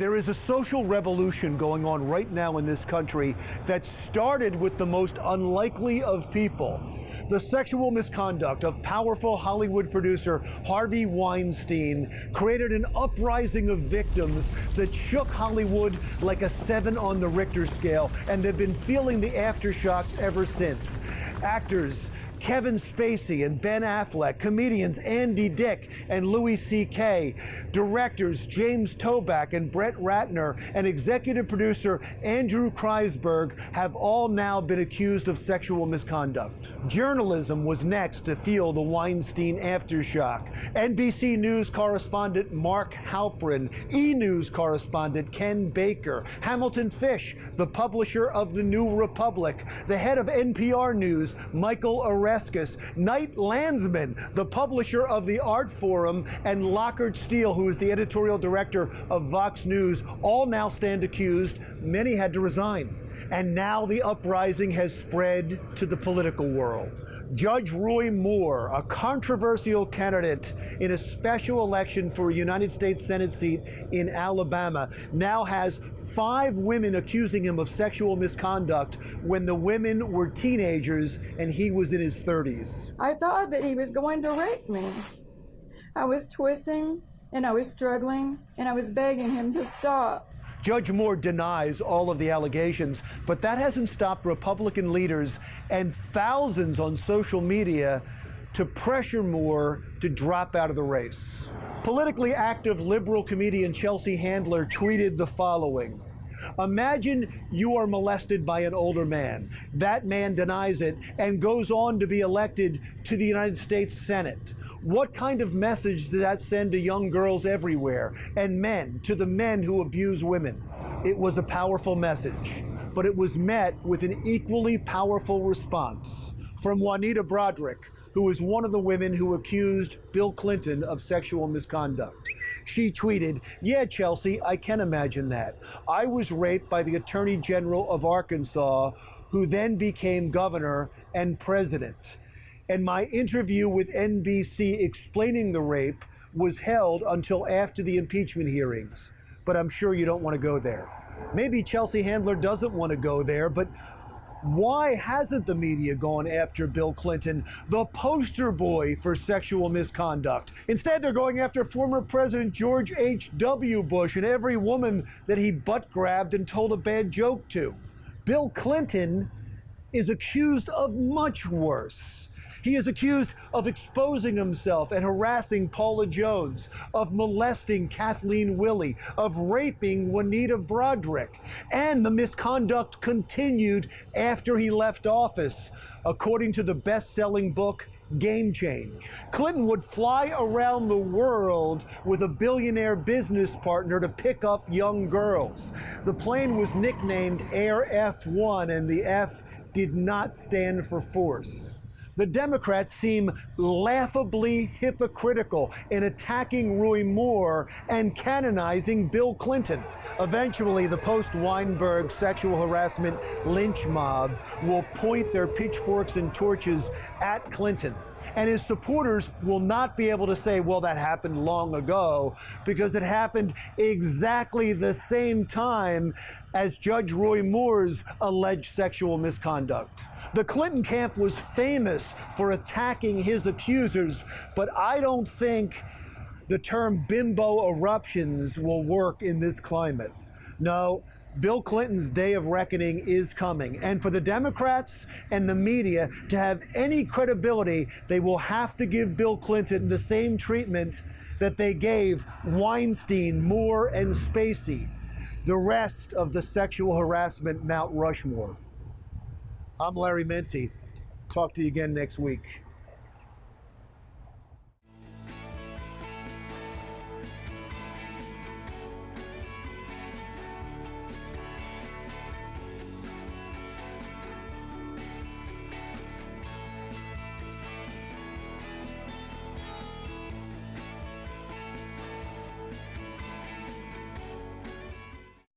There is a social revolution going on right now in this country that started with the most unlikely of people. The sexual misconduct of powerful Hollywood producer Harvey Weinstein created an uprising of victims that shook Hollywood like a 7 on the Richter scale, and they've been feeling the aftershocks ever since. Actors Kevin Spacey and Ben Affleck, comedians Andy Dick and Louis C.K., directors James Toback and Brett Ratner, and executive producer Andrew Kreisberg have all now been accused of sexual misconduct. Journalism was next to feel the Weinstein aftershock. NBC News correspondent Mark Halperin, E! News correspondent Ken Baker, Hamilton Fish, the publisher of The New Republic, the head of NPR News, Michael Oreskes, Knight Landsman, the publisher of the Art Forum, and Lockhart Steele, who is the editorial director of Vox News, all now stand accused. Many had to resign. And now the uprising has spread to the political world. Judge Roy Moore, a controversial candidate in a special election for a United States Senate seat in Alabama, now has 5 women accusing him of sexual misconduct when the women were teenagers and he was in his 30s. I thought that he was going to rape me. I was twisting and I was struggling and I was begging him to stop. Judge Moore denies all of the allegations, but that hasn't stopped Republican leaders and thousands on social media to pressure Moore to drop out of the race. Politically active liberal comedian Chelsea Handler tweeted the following: "Imagine you are molested by an older man. That man denies it and goes on to be elected to the United States Senate. What kind of message does that send to young girls everywhere and men, to the men who abuse women?" It was a powerful message, but it was met with an equally powerful response from Juanita Broaddrick, who is one of the women who accused Bill Clinton of sexual misconduct. She tweeted, "Yeah, Chelsea, I can imagine that. I was raped by the Attorney General of Arkansas, who then became governor and president. And my interview with NBC explaining the rape was held until after the impeachment hearings. But I'm sure you don't want to go there." Maybe Chelsea Handler doesn't want to go there, but why hasn't the media gone after Bill Clinton, the poster boy for sexual misconduct? Instead, they're going after former President George H.W. Bush and every woman that he butt-grabbed and told a bad joke to. Bill Clinton is accused of much worse. He is accused of exposing himself and harassing Paula Jones, of molesting Kathleen Willey, of raping Juanita Broaddrick. And the misconduct continued after he left office, according to the best-selling book, Game Change. Clinton would fly around the world with a billionaire business partner to pick up young girls. The plane was nicknamed Air F-1, and the F did not stand for force. The Democrats seem laughably hypocritical in attacking Roy Moore and canonizing Bill Clinton. Eventually, the post-Weinberg sexual harassment lynch mob will point their pitchforks and torches at Clinton. And his supporters will not be able to say, well, that happened long ago, because it happened exactly the same time as Judge Roy Moore's alleged sexual misconduct. The Clinton camp was famous for attacking his accusers, but I don't think the term bimbo eruptions will work in this climate. No, Bill Clinton's day of reckoning is coming. And for the Democrats and the media to have any credibility, they will have to give Bill Clinton the same treatment that they gave Weinstein, Moore, and Spacey, the rest of the sexual harassment Mount Rushmore. I'm Larry Menti. Talk to you again next week.